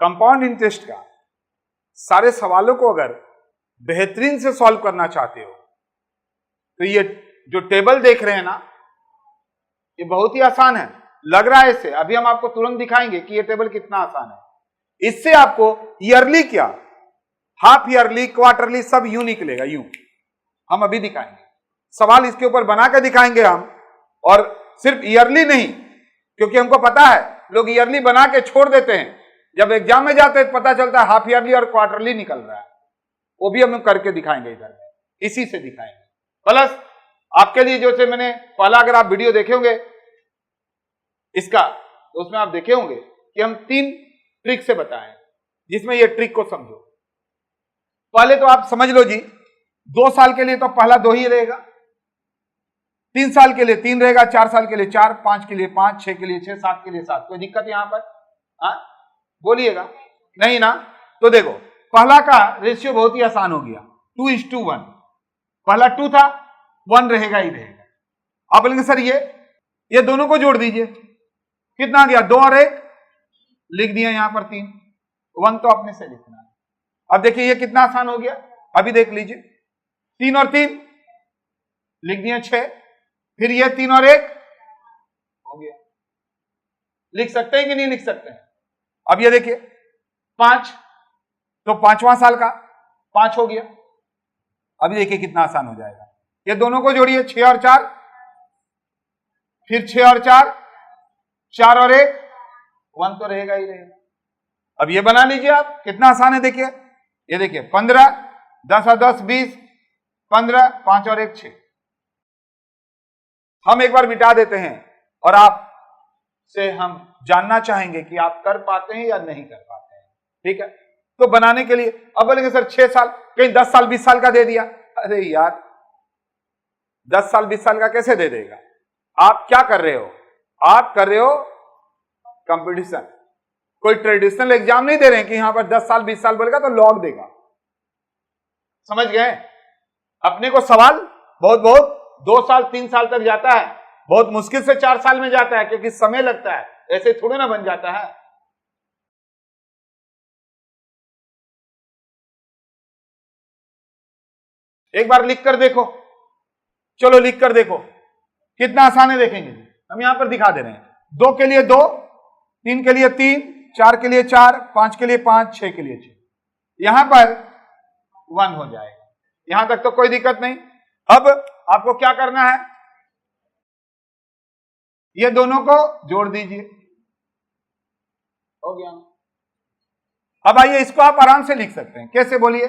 Compound interest का सारे सवालों को अगर बेहतरीन से सॉल्व करना चाहते हो तो ये जो टेबल देख रहे हैं ना, ये बहुत ही आसान है। लग रहा है इससे, अभी हम आपको तुरंत दिखाएंगे कि ये टेबल कितना आसान है। इससे आपको ईयरली क्या, हाफ ईयरली, क्वार्टरली सब यूं निकलेगा, यूं। हम अभी दिखाएंगे, सवाल इसके ऊपर बना के दिखाएंगे हम। और सिर्फ ईयरली नहीं, क्योंकि हमको पता है लोग ईयरली बना के छोड़ देते हैं, जब एग्जाम में जाते हैं पता चलता है हाफ ईयरली और क्वार्टरली निकल रहा है। वो भी हम करके दिखाएंगे इधर में, इसी से दिखाएंगे। प्लस आपके लिए जो से मैंने पहला, अगर आप वीडियो देखे होंगे इसका, तो उसमें आप देखे होंगे कि हम 3 ट्रिक से बताएं, जिसमें ये ट्रिक को समझो। पहले तो आप समझ लो जी, 2 साल के लिए तो पहला 2 ही रहेगा, 3 साल के लिए 3 रहेगा, 4 साल के लिए 4, 5 के लिए 5, 6 के लिए 6, 7 के लिए 7। कोई दिक्कत यहां पर? हाँ बोलिएगा, नहीं ना? तो देखो, पहला का रेशियो बहुत ही आसान हो गया, 2:1। पहला 2 था, 1 रहेगा ही रहेगा। आप बोलेंगे सर ये दोनों को जोड़ दीजिए, कितना आ गया? 2 और 1 लिख दिया, यहां पर 3, 1 तो अपने से लिखना है। अब देखिए ये कितना आसान हो गया, अभी देख लीजिए, 3 और 3 लिख दिए 6, फिर ये 3 और 1 हो गया। लिख सकते हैं कि नहीं लिख सकते हैं? अब ये देखिए 5, तो 5वां साल का 5 हो गया। अभी देखिए कितना आसान हो जाएगा, ये दोनों को जोड़िए, 6 और 4, फिर 6 और 4, 4 और 1, 1 तो रहेगा ही रहेगा। अब ये बना लीजिए आप, कितना आसान है। देखिए ये देखिए 15, 10 और 10 20, 15, 5 और 1 6। हम एक बार मिटा देते हैं और आप से हम जानना चाहेंगे कि आप कर पाते हैं या नहीं कर पाते हैं, ठीक है? तो बनाने के लिए अब बोलेंगे सर 6 साल, कहीं 10 साल 20 साल का दे दिया। अरे यार 10 साल 20 साल का कैसे दे देगा? आप क्या कर रहे हो? आप कर रहे हो कंपटीशन, कोई ट्रेडिशनल एग्जाम नहीं दे रहे हैं कि यहां पर 10 साल 20 साल बोलेगा तो लॉग देगा। समझ गए? अपने को सवाल बहुत 2 साल 3 साल तक जाता है, बहुत मुश्किल से 4 साल में जाता है, क्योंकि समय लगता है, ऐसे थोड़े ना बन जाता है। एक बार लिख कर देखो, चलो लिख कर देखो कितना आसान है। देखेंगे हम यहां पर दिखा दे रहे हैं, 2 के लिए 2, 3 के लिए 3, 4 के लिए 4, 5 के लिए 5, 6 के लिए 6, यहां पर 1 हो जाएगा। यहां तक तो कोई दिक्कत नहीं। अब आपको क्या करना है, ये दोनों को जोड़ दीजिए, हो गया। अब आइए इसको आप आराम से लिख सकते हैं, कैसे बोलिए?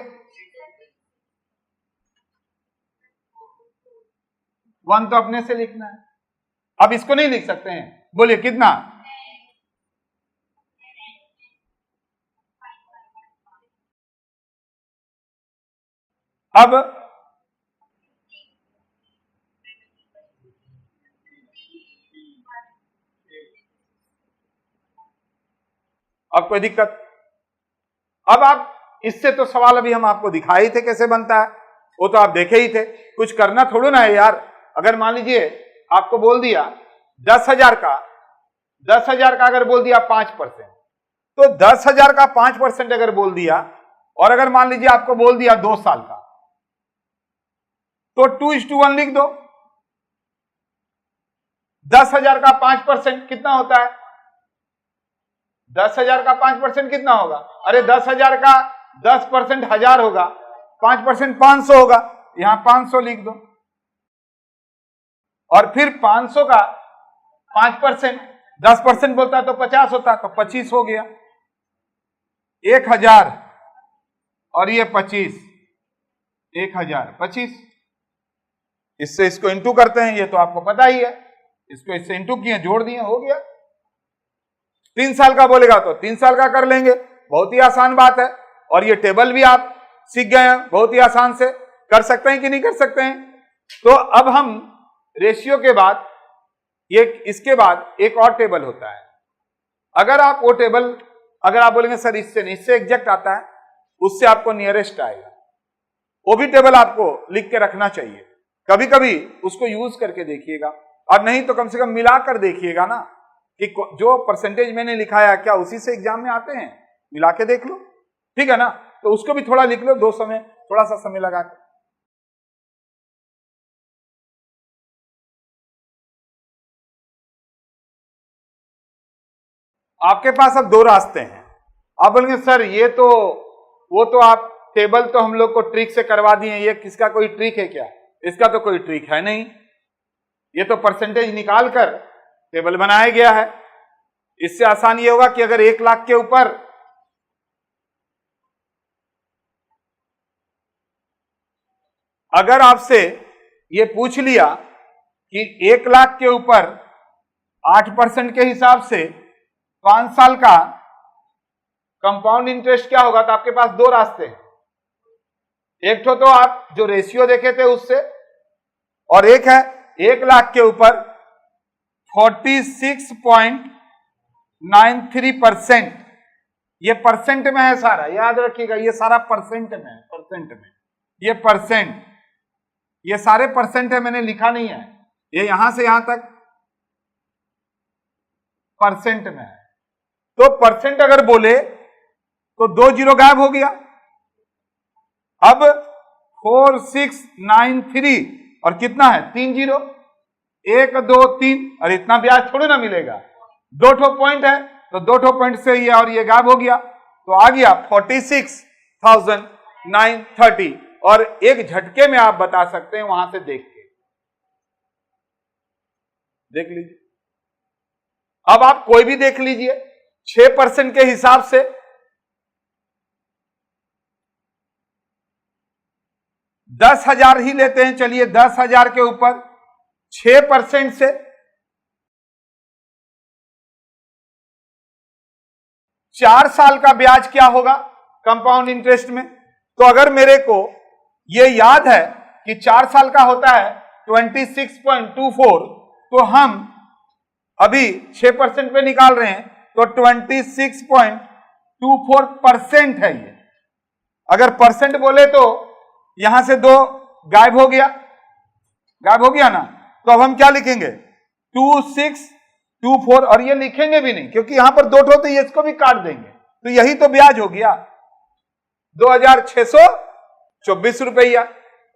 1 तो अपने से लिखना है। अब इसको नहीं लिख सकते हैं, बोलिए कितना? अब कोई दिक्कत? अब आप इससे तो सवाल अभी हम आपको दिखाए ही थे कैसे बनता है, वो तो आप देखे ही थे, कुछ करना थोड़ा ना है यार। अगर मान लीजिए आपको बोल दिया 10,000 का अगर बोल दिया 5%, तो 10,000 का 5% अगर बोल दिया, और अगर मान लीजिए आपको बोल दिया 2 साल का, तो 2:1 लिख दो। 10,000 का 5% कितना होता है? 10,000 का 5% कितना होगा? अरे 10,000 का 10% 1000 होगा, 5% 500 होगा, यहां 500 लिख दो। और फिर 500 का 5% 10% बोलता तो 50 होता, तो 25 हो गया। 1000 और ये 25, 1000 25, इससे इसको इंटू करते हैं, ये तो आपको पता ही है। इसको इससे इंटू किए, जोड़ दिए, हो गया। 3 साल का बोलेगा तो 3 साल का कर लेंगे, बहुत ही आसान बात है। और ये टेबल भी आप सीख गए हैं, बहुत ही आसान से कर सकते हैं कि नहीं कर सकते हैं? तो अब हम रेशियो के बाद इसके बाद एक और टेबल होता है। अगर आप वो टेबल, अगर आप बोलेंगे सर इससे नहीं, इससे एग्जैक्ट आता है, उससे आपको नियरेस्ट आएगा, वो भी टेबल आपको लिख के रखना चाहिए। कभी कभी उसको यूज करके देखिएगा, और नहीं तो कम से कम मिलाकर देखिएगा ना कि जो परसेंटेज मैंने लिखाया क्या उसी से एग्जाम में आते हैं। मिला के देख लो, ठीक है ना। तो उसको भी थोड़ा लिख लो, थोड़ा सा समय लगा के। आपके पास अब दो रास्ते हैं। आप बोलेंगे सर ये तो वो तो आप टेबल तो हम लोग को ट्रिक से करवा दिए, ये किसका कोई ट्रिक है क्या? इसका तो कोई ट्रिक है नहीं, ये तो परसेंटेज निकाल कर टेबल बनाया गया है। इससे आसान ये होगा कि अगर 1 लाख के ऊपर अगर आपसे ये पूछ लिया कि 1 लाख के ऊपर 8% के हिसाब से 5 साल का कंपाउंड इंटरेस्ट क्या होगा, तो आपके पास दो रास्ते हैं। एक तो आप जो रेशियो देखे थे उससे, और एक है 1 लाख के ऊपर 46.93%। ये परसेंट में है सारा, याद रखिएगा, ये सारा परसेंट में है, परसेंट में ये परसेंट, ये सारे परसेंट है, मैंने लिखा नहीं है, ये यहां से यहां तक परसेंट में है। तो परसेंट अगर बोले तो 2 जीरो गायब हो गया। अब 4693 और कितना है 3 जीरो, 1 2 3, और इतना ब्याज थोड़ी ना मिलेगा, 2 ठो पॉइंट है तो 2 ठो पॉइंट से ये और ये गायब हो गया, तो आ गया 46,930। और एक झटके में आप बता सकते हैं वहां से देख के, देख लीजिए। अब आप कोई भी देख लीजिए 6% के हिसाब से 10,000 ही लेते हैं, चलिए 10,000 के ऊपर 6% से 4 साल का ब्याज क्या होगा कंपाउंड इंटरेस्ट में। तो अगर मेरे को यह याद है कि 4 साल का होता है 26.24, तो हम अभी 6% पे निकाल रहे हैं, तो 26.24% है ये। अगर परसेंट बोले तो यहां से 2 गायब हो गया, गायब हो गया ना, तो अब हम क्या लिखेंगे 2624, और ये लिखेंगे भी नहीं क्योंकि यहां पर 2 ठो तो इसको भी काट देंगे, तो यही तो ब्याज हो गया 2,624 रुपया।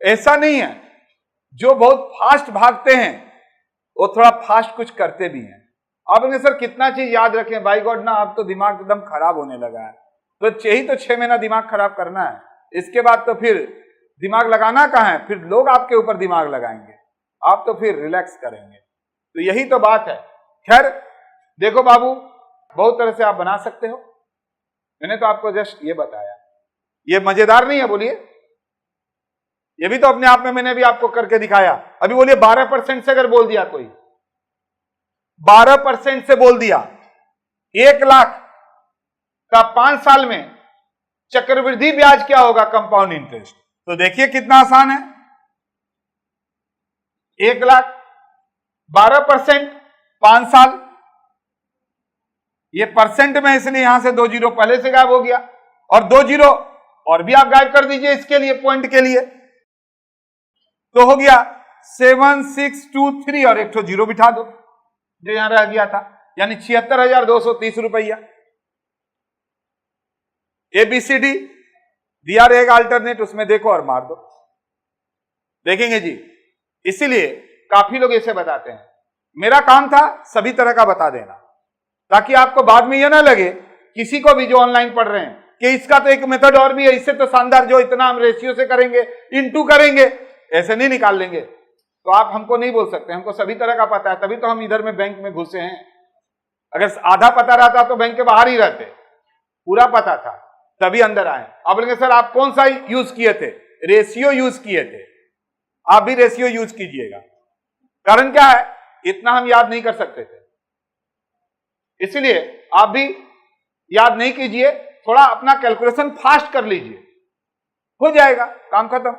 ऐसा नहीं है, जो बहुत फास्ट भागते हैं वो थोड़ा फास्ट कुछ करते भी हैं। आप सर कितना चीज याद रखें, बाई गॉड ना, अब तो दिमाग एकदम खराब होने लगा है। तो यही तो 6 महीना दिमाग खराब करना है, इसके बाद तो फिर दिमाग लगाना कहाँ है, फिर लोग आपके ऊपर दिमाग लगाएंगे, आप तो फिर रिलैक्स करेंगे। तो यही तो बात है। खैर देखो बाबू, बहुत तरह से आप बना सकते हो, मैंने तो आपको जस्ट ये बताया। ये मजेदार नहीं है? बोलिए, ये भी तो अपने आप में मैंने भी आपको करके दिखाया। अभी बोलिए 12% से अगर बोल दिया कोई, 12% से बोल दिया 1 लाख का 5 साल में चक्रवृद्धि ब्याज क्या होगा कंपाउंड इंटरेस्ट, तो देखिए कितना आसान है। 1 लाख 12% 5 साल, ये परसेंट में, इसलिए यहां से 2 जीरो पहले से गायब हो गया, और 2 जीरो और भी आप गायब कर दीजिए इसके लिए, पॉइंट के लिए, तो हो गया 7623, और एक तो जीरो बिठा दो जो यहां रह गया था, यानी 76,230 रुपया। ABCD दिया रहेगा अल्टरनेट, उसमें देखो और मार दो, देखेंगे जी। इसीलिए काफी लोग ऐसे बताते हैं, मेरा काम था सभी तरह का बता देना, ताकि आपको बाद में यह ना लगे किसी को भी जो ऑनलाइन पढ़ रहे हैं कि इसका तो एक मेथड और भी है, इससे तो शानदार, जो इतना हम रेशियो से करेंगे, इनटू करेंगे, ऐसे नहीं निकाल लेंगे। तो आप हमको नहीं बोल सकते, हमको सभी तरह का पता है, तभी तो हम इधर में बैंक में घुसे हैं। अगर आधा पता रहता तो बैंक के बाहर ही रहते, पूरा पता था तभी अंदर आए। अब बोलेंगे सर आप कौन सा यूज किए थे? रेशियो यूज किए थे, आप भी रेशियो यूज कीजिएगा। कारण क्या है, इतना हम याद नहीं कर सकते थे, इसलिए आप भी याद नहीं कीजिए, थोड़ा अपना कैलकुलेशन फास्ट कर लीजिए, हो जाएगा काम खत्म।